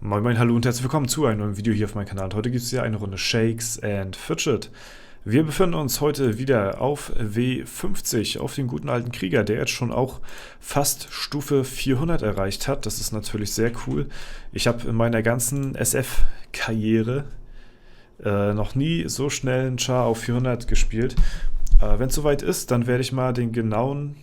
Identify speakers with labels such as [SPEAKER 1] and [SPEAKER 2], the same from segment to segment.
[SPEAKER 1] Moin Moin, hallo und herzlich willkommen zu einem neuen Video hier auf meinem Kanal. Und heute gibt es hier eine Runde Shakes and Fidget. Wir befinden uns heute wieder auf W50, auf den guten alten Krieger, der jetzt schon auch fast Stufe 400 erreicht hat. Das ist natürlich sehr cool. Ich habe in meiner ganzen SF-Karriere noch nie so schnell einen Char auf 400 gespielt. Wenn es soweit ist, dann werde ich mal den genauen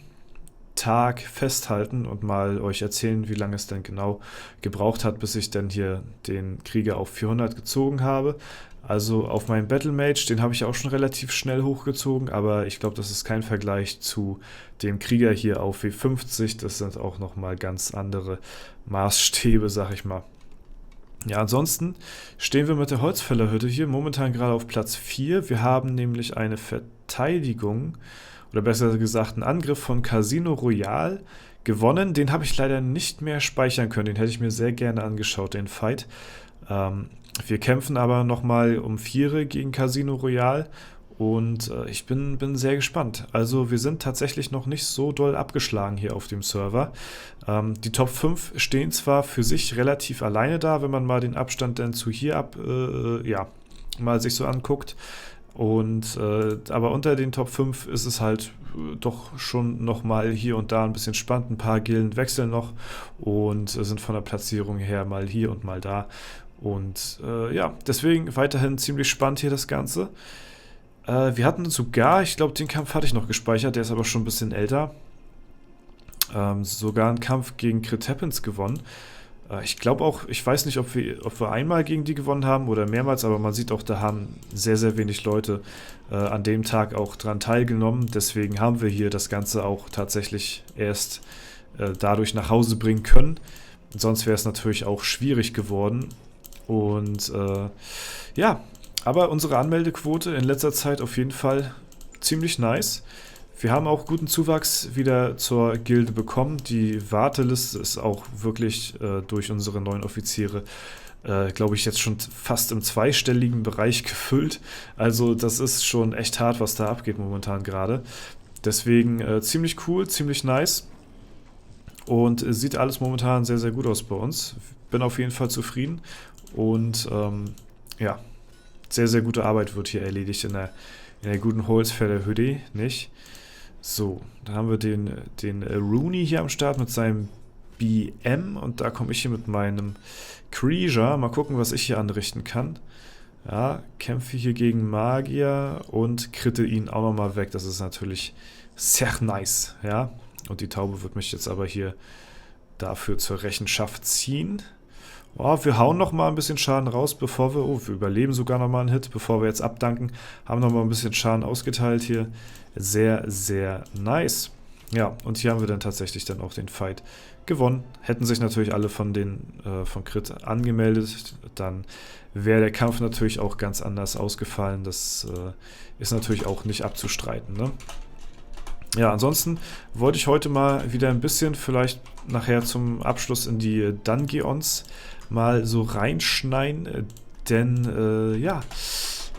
[SPEAKER 1] Tag festhalten und mal euch erzählen, wie lange es denn genau gebraucht hat, bis ich dann hier den Krieger auf 400 gezogen habe. Also auf meinem Battle Mage, den habe ich auch schon relativ schnell hochgezogen, aber ich glaube, das ist kein Vergleich zu dem Krieger hier auf W50. Das sind auch nochmal ganz andere Maßstäbe, sag ich mal. Ja, ansonsten stehen wir mit der Holzfällerhütte hier momentan gerade auf Platz 4. Wir haben nämlich eine Verteidigung, oder besser gesagt einen Angriff von Casino Royale gewonnen. Den habe ich leider nicht mehr speichern können. Den hätte ich mir sehr gerne angeschaut, den Fight. Wir kämpfen aber nochmal um 4 gegen Casino Royale und ich bin sehr gespannt. Also wir sind tatsächlich noch nicht so doll abgeschlagen hier auf dem Server. Die Top 5 stehen zwar für sich relativ alleine da, wenn man mal den Abstand dann zu hier mal sich so anguckt. Und aber unter den Top 5 ist es halt doch schon nochmal hier und da ein bisschen spannend. Ein paar Gilden wechseln noch und sind von der Platzierung her mal hier und mal da. Und ja, deswegen weiterhin ziemlich spannend hier das Ganze. Wir hatten sogar, ich glaube, den Kampf hatte ich noch gespeichert, der ist aber schon ein bisschen älter. Sogar einen Kampf gegen Crit Happens gewonnen. Ich glaube auch, ich weiß nicht, ob wir einmal gegen die gewonnen haben oder mehrmals, aber man sieht auch, da haben sehr, sehr wenig Leute an dem Tag auch dran teilgenommen. Deswegen haben wir hier das Ganze auch tatsächlich erst dadurch nach Hause bringen können. Sonst wäre es natürlich auch schwierig geworden. Und ja, aber unsere Anmeldequote in letzter Zeit auf jeden Fall ziemlich nice. Wir haben auch guten Zuwachs wieder zur Gilde bekommen. Die Warteliste ist auch wirklich durch unsere neuen Offiziere, glaube ich, jetzt schon fast im zweistelligen Bereich gefüllt. Also das ist schon echt hart, was da abgeht momentan gerade. Deswegen ziemlich cool, ziemlich nice. Und sieht alles momentan sehr, sehr gut aus bei uns. Bin auf jeden Fall zufrieden. Und ja, sehr, sehr gute Arbeit wird hier erledigt in der guten Holzfällerhütte, nicht? So, dann haben wir den Rooney hier am Start mit seinem BM und da komme ich hier mit meinem Krieger. Mal gucken, was ich hier anrichten kann. Ja, kämpfe hier gegen Magier und kritte ihn auch nochmal weg. Das ist natürlich sehr nice, ja. Und die Taube wird mich jetzt aber hier dafür zur Rechenschaft ziehen. Oh, wir hauen noch mal ein bisschen Schaden raus, bevor wir... Oh, wir überleben sogar noch mal einen Hit, bevor wir jetzt abdanken. Haben noch mal ein bisschen Schaden ausgeteilt hier. Sehr, sehr nice. Ja, und hier haben wir dann tatsächlich dann auch den Fight gewonnen. Hätten sich natürlich alle von Crit angemeldet, dann wäre der Kampf natürlich auch ganz anders ausgefallen. Das ist natürlich auch nicht abzustreiten, ne? Ja, ansonsten wollte ich heute mal wieder ein bisschen vielleicht nachher zum Abschluss in die Dungeons mal so reinschneiden, denn ja,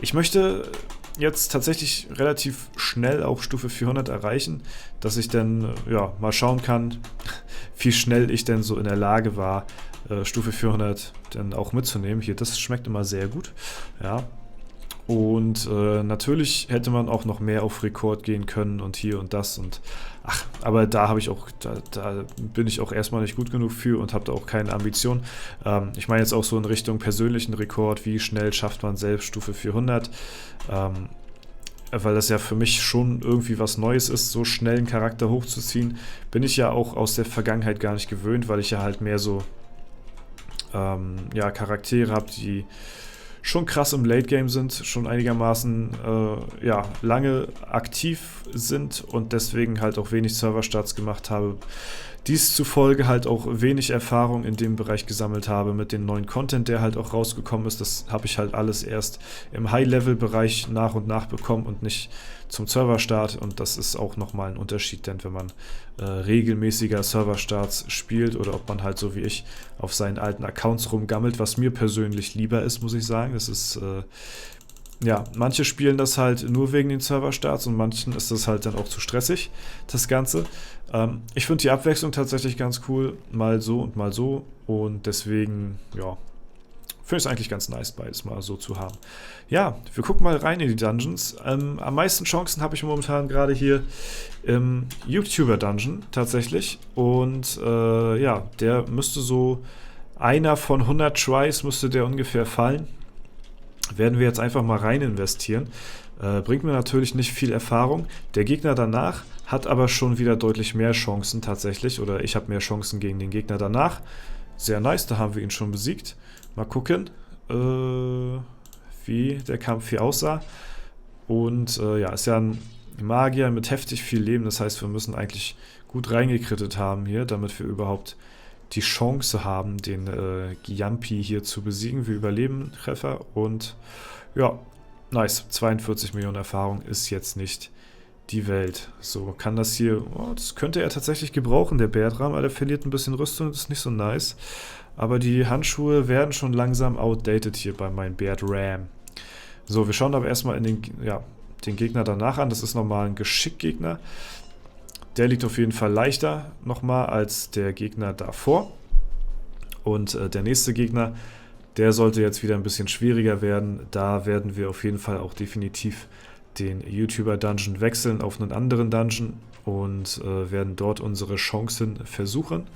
[SPEAKER 1] ich möchte jetzt tatsächlich relativ schnell auch Stufe 400 erreichen, dass ich dann ja mal schauen kann, wie schnell ich denn so in der Lage war, Stufe 400 dann auch mitzunehmen. Hier, das schmeckt immer sehr gut, ja. Und natürlich hätte man auch noch mehr auf Rekord gehen können und hier und das und ach, aber da habe ich auch, da bin ich auch erstmal nicht gut genug für und habe da auch keine Ambition. Ich meine jetzt auch so in Richtung persönlichen Rekord, wie schnell schafft man selbst Stufe 400, weil das ja für mich schon irgendwie was Neues ist, so schnell einen Charakter hochzuziehen, bin ich ja auch aus der Vergangenheit gar nicht gewöhnt, weil ich ja halt mehr so ja, Charaktere habe, die schon krass im Late Game sind, schon einigermaßen ja, lange aktiv sind und deswegen halt auch wenig Serverstarts gemacht habe. Dies zufolge halt auch wenig Erfahrung in dem Bereich gesammelt habe mit dem neuen Content, der halt auch rausgekommen ist. Das habe ich halt alles erst im High-Level-Bereich nach und nach bekommen und nicht zum Serverstart. Und das ist auch nochmal ein Unterschied, denn wenn man regelmäßiger Serverstarts spielt oder ob man halt so wie ich auf seinen alten Accounts rumgammelt, was mir persönlich lieber ist, muss ich sagen. Das ist ja, manche spielen das halt nur wegen den Serverstarts und manchen ist das halt dann auch zu stressig, das Ganze. Ich finde die Abwechslung tatsächlich ganz cool, mal so und mal so. Und deswegen, ja, finde ich es eigentlich ganz nice, beides mal so zu haben. Ja, wir gucken mal rein in die Dungeons. Am meisten Chancen habe ich momentan gerade hier im YouTuber-Dungeon tatsächlich. Und ja, der müsste so, einer von 100 Tries müsste der ungefähr fallen. Werden wir jetzt einfach mal rein investieren. Bringt mir natürlich nicht viel Erfahrung. Der Gegner danach hat aber schon wieder deutlich mehr Chancen tatsächlich. Oder ich habe mehr Chancen gegen den Gegner danach. Sehr nice, da haben wir ihn schon besiegt. Mal gucken, wie der Kampf hier aussah. Und ja, ist ja ein Magier mit heftig viel Leben. Das heißt, wir müssen eigentlich gut reingekrittet haben hier, damit wir überhaupt die Chance haben, den Gyampi hier zu besiegen. Wir überleben Treffer und ja, nice. 42 Millionen Erfahrung ist jetzt nicht die Welt. So, kann das hier, oh, das könnte er tatsächlich gebrauchen, der Bertram, aber der verliert ein bisschen Rüstung, das ist nicht so nice. Aber die Handschuhe werden schon langsam outdated hier bei meinem Bertram. So, wir schauen aber erstmal in den Gegner danach an. Das ist nochmal ein Geschickgegner. Der liegt auf jeden Fall leichter nochmal als der Gegner davor. Und der nächste Gegner, der sollte jetzt wieder ein bisschen schwieriger werden. Da werden wir auf jeden Fall auch definitiv den YouTuber-Dungeon wechseln auf einen anderen Dungeon und werden dort unsere Chancen versuchen.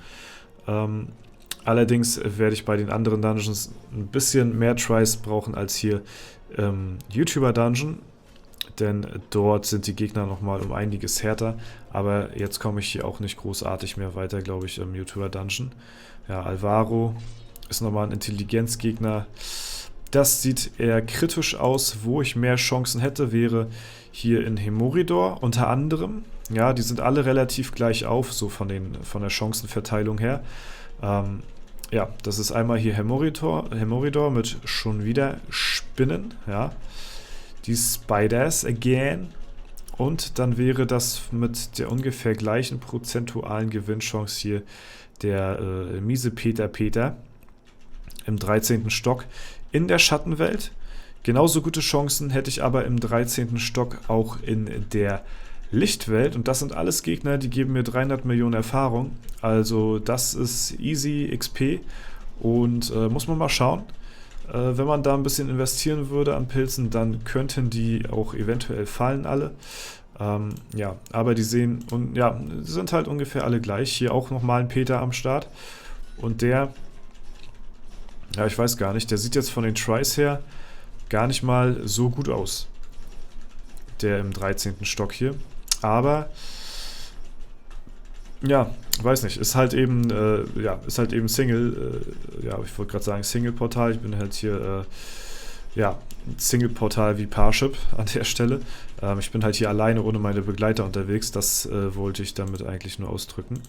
[SPEAKER 1] Allerdings werde ich bei den anderen Dungeons ein bisschen mehr Tries brauchen als hier im YouTuber-Dungeon. Denn dort sind die Gegner nochmal um einiges härter. Aber jetzt komme ich hier auch nicht großartig mehr weiter, glaube ich, im YouTuber-Dungeon. Ja, Alvaro ist nochmal ein Intelligenzgegner. Das sieht eher kritisch aus. Wo ich mehr Chancen hätte, wäre hier in Hemoridor unter anderem. Ja, die sind alle relativ gleich auf, so von der Chancenverteilung her. Ja, das ist einmal hier Hemoridor mit schon wieder Spinnen, ja. Die Spiders again. Und dann wäre das mit der ungefähr gleichen prozentualen Gewinnchance hier der miese Peter im 13. Stock in der Schattenwelt. Genauso gute Chancen hätte ich aber im 13. Stock auch in der Lichtwelt. Und das sind alles Gegner, die geben mir 300 Millionen Erfahrung. Also das ist easy XP. Und muss man mal schauen. Wenn man da ein bisschen investieren würde an Pilzen, dann könnten die auch eventuell fallen alle. Ja, aber die sehen, und ja, sind halt ungefähr alle gleich. Hier auch nochmal ein Peter am Start. Und der, ja, ich weiß gar nicht, der sieht jetzt von den Tries her gar nicht mal so gut aus. Der im 13. Stock hier. Aber ja, weiß nicht, ist halt eben, ist halt eben Single, ja, ich wollte gerade sagen Single-Portal, ich bin halt hier, ja, Single-Portal wie Parship an der Stelle. Ich bin halt hier alleine ohne meine Begleiter unterwegs, das wollte ich damit eigentlich nur ausdrücken.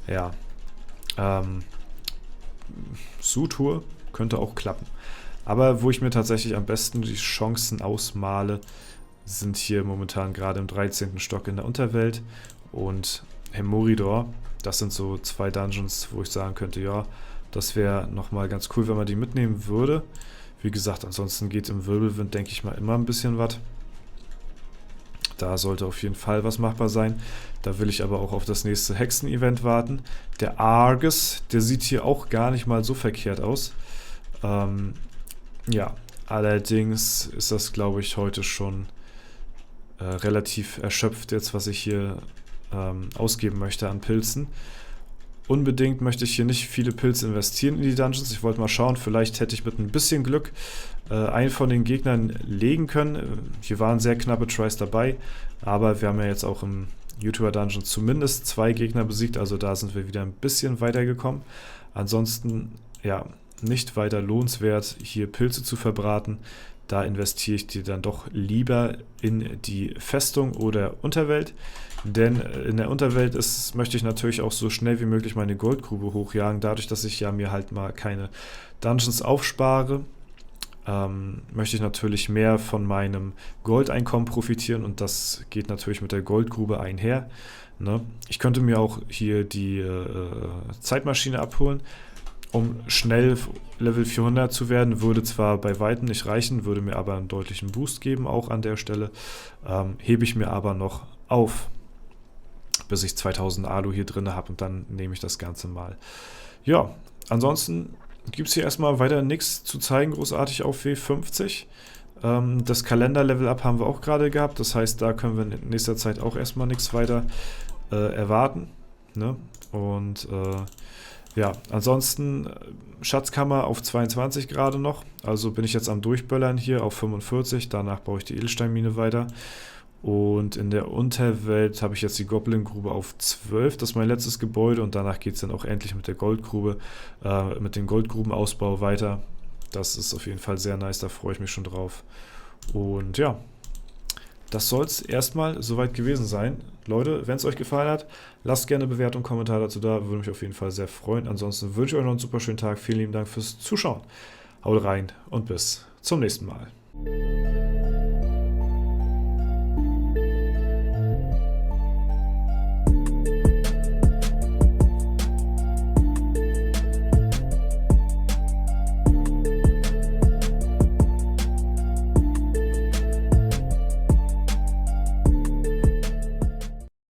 [SPEAKER 1] Ja, Sutur könnte auch klappen. Aber wo ich mir tatsächlich am besten die Chancen ausmale, sind hier momentan gerade im 13. Stock in der Unterwelt und Hemoridor. Das sind so zwei Dungeons, wo ich sagen könnte, ja, das wäre nochmal ganz cool, wenn man die mitnehmen würde. Wie gesagt, ansonsten geht im Wirbelwind, denke ich mal, immer ein bisschen was. Da sollte auf jeden Fall was machbar sein. Da will ich aber auch auf das nächste Hexen-Event warten. Der Argus, der sieht hier auch gar nicht mal so verkehrt aus. Ja, allerdings ist das, glaube ich, heute schon relativ erschöpft jetzt, was ich hier ausgeben möchte an Pilzen. Unbedingt möchte ich hier nicht viele Pilze investieren in die Dungeons. Ich wollte mal schauen, vielleicht hätte ich mit ein bisschen Glück einen von den Gegnern legen können. Hier waren sehr knappe Tries dabei, aber wir haben ja jetzt auch im YouTuber-Dungeon zumindest 2 Gegner besiegt, also da sind wir wieder ein bisschen weitergekommen. Ansonsten, ja, nicht weiter lohnenswert, hier Pilze zu verbraten. Da investiere ich die dann doch lieber in die Festung oder Unterwelt. Denn in der Unterwelt möchte ich natürlich auch so schnell wie möglich meine Goldgrube hochjagen. Dadurch, dass ich ja mir halt mal keine Dungeons aufspare, möchte ich natürlich mehr von meinem Goldeinkommen profitieren. Und das geht natürlich mit der Goldgrube einher. Ne? Ich könnte mir auch hier die Zeitmaschine abholen. um schnell Level 400 zu werden. Würde zwar bei Weitem nicht reichen, würde mir aber einen deutlichen Boost geben, auch an der Stelle. Hebe ich mir aber noch auf, bis ich 2000 Alu hier drin habe und dann nehme ich das Ganze mal. Ja, ansonsten gibt es hier erstmal weiter nichts zu zeigen, großartig auf W50. Das Kalender-Level-Up haben wir auch gerade gehabt, das heißt, da können wir in nächster Zeit auch erstmal nichts weiter erwarten. Ne? Und ja, ansonsten Schatzkammer auf 22 gerade noch, also bin ich jetzt am Durchböllern hier auf 45, danach baue ich die Edelsteinmine weiter. Und in der Unterwelt habe ich jetzt die Goblin-Grube auf 12, das ist mein letztes Gebäude und danach geht es dann auch endlich mit der Goldgrube, mit dem Goldgrubenausbau weiter. Das ist auf jeden Fall sehr nice, da freue ich mich schon drauf. Und ja, das soll es erstmal soweit gewesen sein. Leute, wenn es euch gefallen hat, lasst gerne eine Bewertung, Kommentar dazu da, würde mich auf jeden Fall sehr freuen. Ansonsten wünsche ich euch noch einen super schönen Tag, vielen lieben Dank fürs Zuschauen. Haut rein und bis zum nächsten Mal.